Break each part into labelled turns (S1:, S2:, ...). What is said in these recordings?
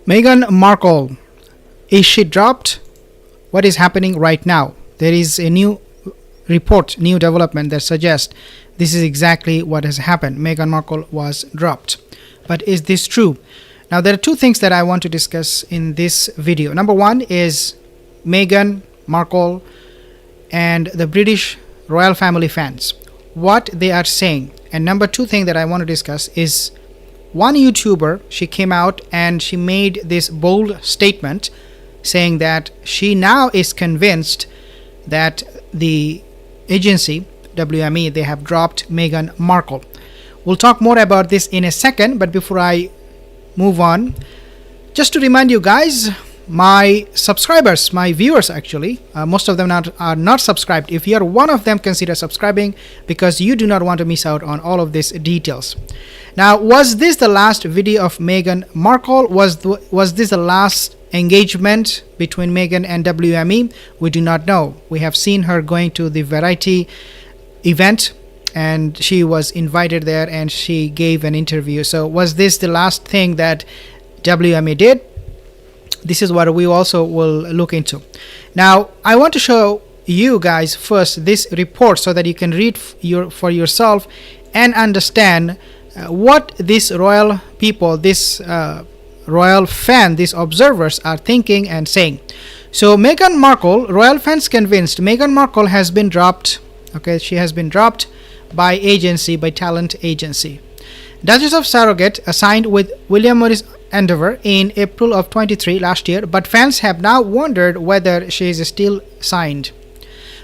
S1: Meghan Markle, is she dropped? What is happening right now? There is a new report, new development that suggests this is exactly what has happened. Meghan Markle was dropped. But is this true? Now, there are two things that I want to discuss in this video. Number one is Meghan Markle and the British royal family fans, what they are saying. And number two thing that I want to discuss is one YouTuber. She came out and she made this bold statement saying that she now is convinced that the agency WME, they have dropped Meghan Markle. We'll talk more about this in a second, but before I move on, just to remind you guys, my subscribers, my viewers actually, most of them are not subscribed. If you are one of them, consider subscribing because you do not want to miss out on all of these details. Now, was this the last video of Meghan Markle? Was this the last engagement between Meghan and WME? We do not know. We have seen her going to the Variety event and she was invited there and she gave an interview. So was this the last thing that WME did? This is what we also will look into. Now, I want to show you guys first this report so that you can read for yourself and understand what these royal people, this royal fan, these observers are thinking and saying. So Meghan Markle, royal fans convinced Meghan Markle has been dropped. Okay, she has been dropped by talent agency. Duchess of Surrogate signed with William Morris Endeavour in April of 23 last year, but fans have now wondered whether she is still signed.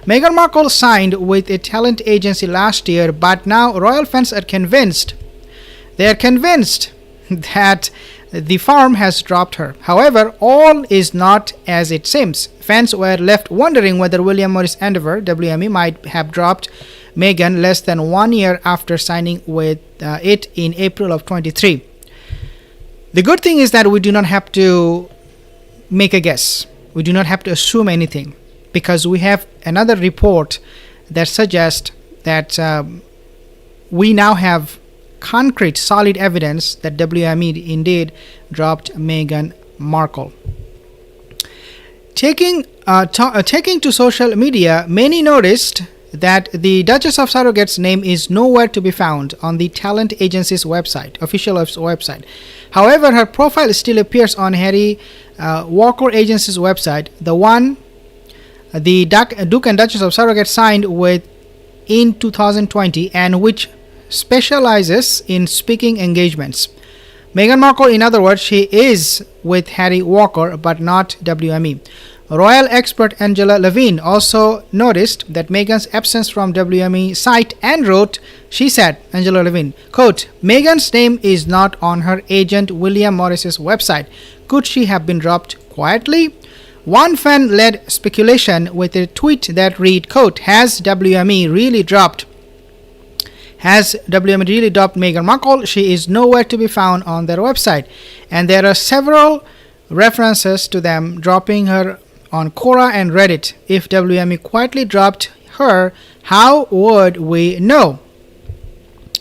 S1: Meghan Markle signed with a talent agency last year, but now royal fans are convinced. They are convinced that the firm has dropped her. However, all is not as it seems. Fans were left wondering whether William Morris Endeavour, WME, might have dropped Meghan less than 1 year after signing with it in April of 23. The good thing is that we do not have to make a guess. We do not have to assume anything because we have another report that suggests that we now have concrete, solid evidence that WME indeed dropped Meghan Markle. Taking to social media, many noticed that the Duchess of Surrogate's name is nowhere to be found on the talent agency's website, official website. However, her profile still appears on Harry Walker Agency's website, the one the Duke and Duchess of Surrogate signed with in 2020 and which specializes in speaking engagements. Meghan Markle, in other words, she is with Harry Walker but not WME. Royal expert Angela Levine also noticed that Meghan's absence from WME site and wrote, she said, Angela Levine, quote, Meghan's name is not on her agent William Morris's website. Could she have been dropped quietly? One fan led speculation with a tweet that read, quote, Has WME really dropped Meghan Markle? She is nowhere to be found on their website. And there are several references to them dropping her on Quora and Reddit. If WME quietly dropped her, how would we know?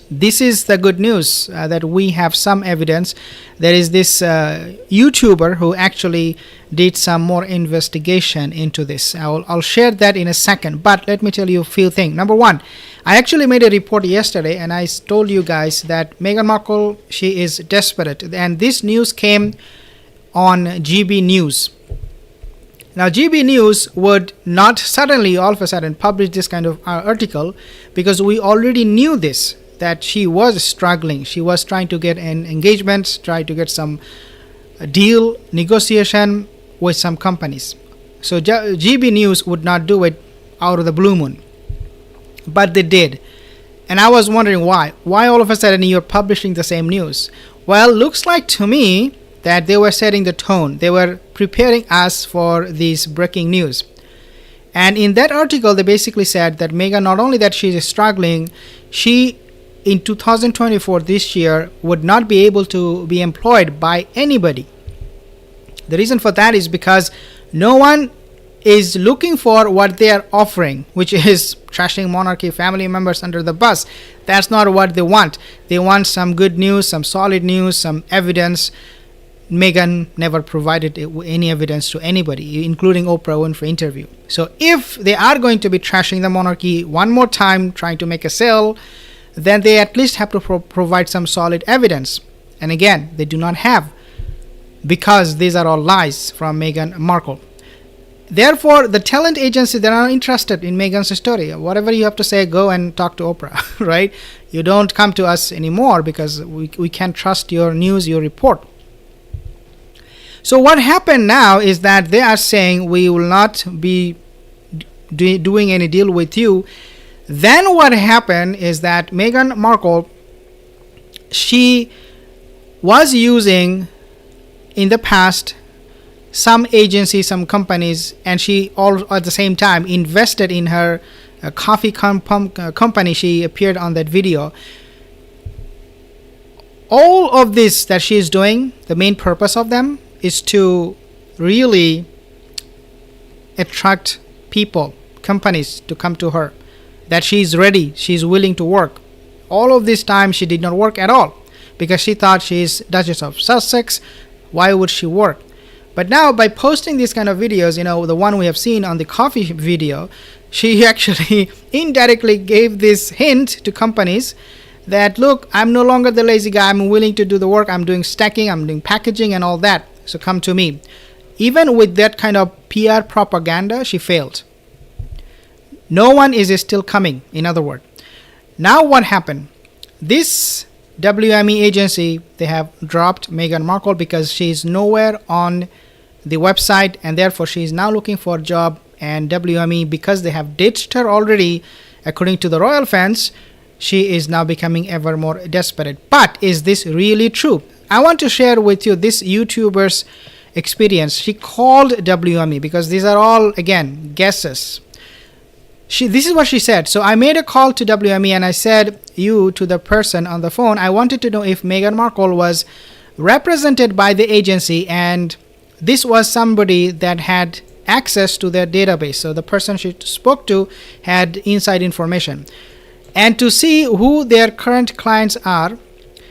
S1: This is the good news that we have some evidence. There is this YouTuber who actually did some more investigation into this. I'll share that in a second, but let me tell you a few things. Number one, I actually made a report yesterday and I told you guys that Meghan Markle, she is desperate, and this news came on GB News. Now, GB News would not suddenly, all of a sudden, publish this kind of article because we already knew this, that she was struggling. She was trying to get an engagement, trying to get some deal, negotiation with some companies. So GB News would not do it out of the blue moon. But they did. And I was wondering why. Why all of a sudden you're publishing the same news? Well, looks like to me that they were setting the tone. They were preparing us for this breaking news. And in that article, they basically said that Meghan, not only that she is struggling, she in 2024, this year, would not be able to be employed by anybody. The reason for that is because no one is looking for what they are offering, which is trashing monarchy family members under the bus. That's not what they want. They want some good news, some solid news, some evidence. Meghan never provided any evidence to anybody, including Oprah Winfrey interview. So if they are going to be trashing the monarchy one more time, trying to make a sale, then they at least have to provide some solid evidence. And again, they do not have, because these are all lies from Meghan Markle. Therefore, the talent agency, they're not interested in Meghan's story. Whatever you have to say, go and talk to Oprah, right? You don't come to us anymore because we can't trust your news, your report. So what happened now is that they are saying we will not be doing any deal with you. Then what happened is that Meghan Markle, she was using in the past some agencies, some companies, and she all at the same time invested in her coffee company. She appeared on that video. All of this that she is doing, the main purpose of them is to really attract people, companies to come to her, that she is ready, she is willing to work. All of this time she did not work at all because she thought she is Duchess of Sussex. Why would she work? But now by posting these kind of videos, the one we have seen on the coffee video, she actually indirectly gave this hint to companies that, look, I'm no longer the lazy guy, I'm willing to do the work, I'm doing stacking, I'm doing packaging and all that, so come to me. Even with that kind of PR propaganda, she failed. No one is still coming, in other words. Now what happened? This WME agency, they have dropped Meghan Markle because she is nowhere on the website, and therefore she is now looking for a job. And WME, because they have ditched her already, according to the royal fans, she is now becoming ever more desperate. But is this really true? I want to share with you this YouTuber's experience. She called WME, because these are all, again, guesses. This is what she said. So I made a call to WME and I said, to the person on the phone, I wanted to know if Meghan Markle was represented by the agency, and this was somebody that had access to their database. So the person she spoke to had inside information. And to see who their current clients are,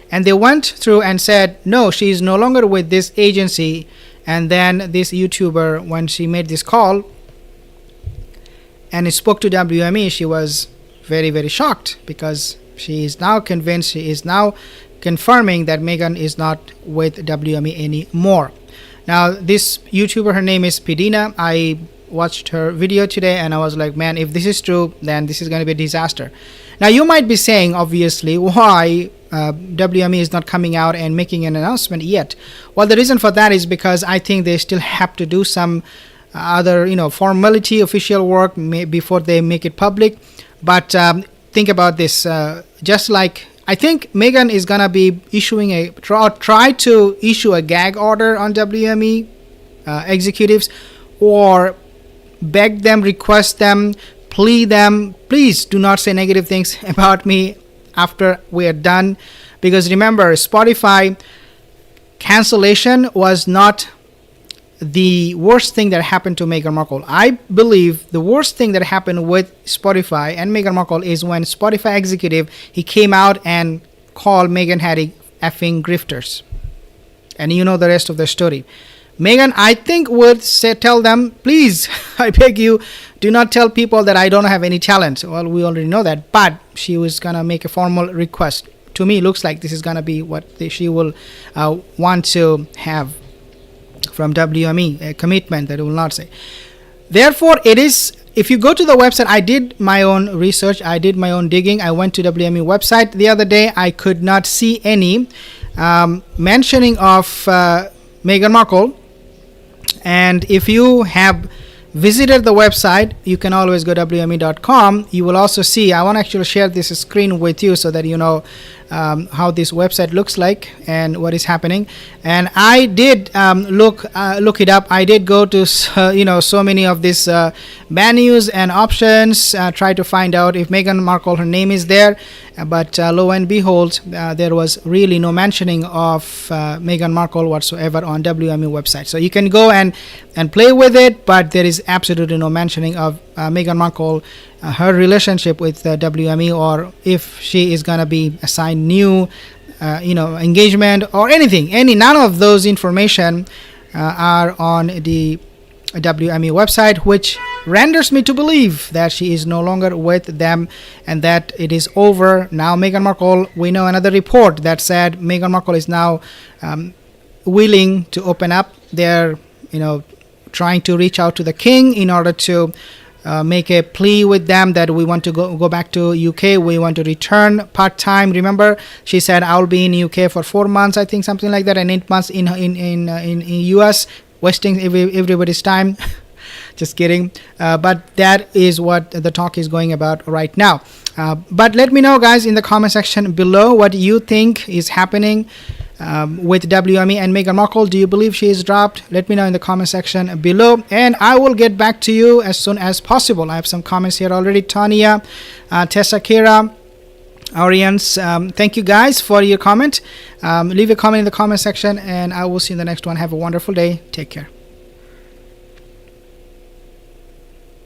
S1: and they went through and said, no, she is no longer with this agency. And then this YouTuber, when she made this call and spoke to WME, she was very, very shocked, because she is now convinced, she is now confirming that Meghan is not with WME anymore. Now, this YouTuber, her name is Pedina. I watched her video today and I was like, man, if this is true, then this is going to be a disaster. Now, you might be saying, obviously, why WME is not coming out and making an announcement yet? Well, the reason for that is because I think they still have to do some other, formality, official work before they make it public. But think about this, just like I think Meghan is gonna be issuing try to issue a gag order on WME executives, or beg them, request them, plead them, please do not say negative things about me after we are done. Because remember, Spotify cancellation was not the worst thing that happened to Meghan Markle. I believe the worst thing that happened with Spotify and Meghan Markle is when Spotify executive, he came out and called Meghan Harry effing grifters. And you know the rest of the story. Meghan, I think, would tell them, please, I beg you, do not tell people that I don't have any talent. Well, we already know that, but she was going to make a formal request. To me, it looks like this is going to be what she will want to have from WME, a commitment that it will not say. Therefore, it is, if you go to the website, I did my own research, I did my own digging. I went to WME website the other day. I could not see any mentioning of Meghan Markle. And if you have visited the website, you can always go WME.com. You will also see, I want to actually share this screen with you so that you know how this website looks like and what is happening. And I did look it up. I did go to so many of these menus and options, try to find out if Meghan Markle, her name is there. But lo and behold, there was really no mentioning of Meghan Markle whatsoever on WME website. So you can go and play with it, but there is absolutely no mentioning of Meghan Markle, her relationship with WME, or if she is going to be assigned new engagement or anything. None of those information are on the WME website, which renders me to believe that she is no longer with them and that it is over. Now Meghan Markle, we know another report that said Meghan Markle is now willing to open up. They're trying to reach out to the king in order to make a plea with them that we want to go back to UK. We want to return part-time. Remember, she said I'll be in UK for 4 months, I think, something like that, and 8 months in US, wasting everybody's time. Just kidding. But that is what the talk is going about right now. But let me know, guys, in the comment section below what you think is happening with WME and Meghan Markle. Do you believe she is dropped? Let me know in the comment section below, and I will get back to you as soon as possible. I have some comments here already. Tanya, Tessa, Kira, Arians, thank you guys for your comment. Leave a comment in the comment section, and I will see you in the next one. Have a wonderful day. Take care.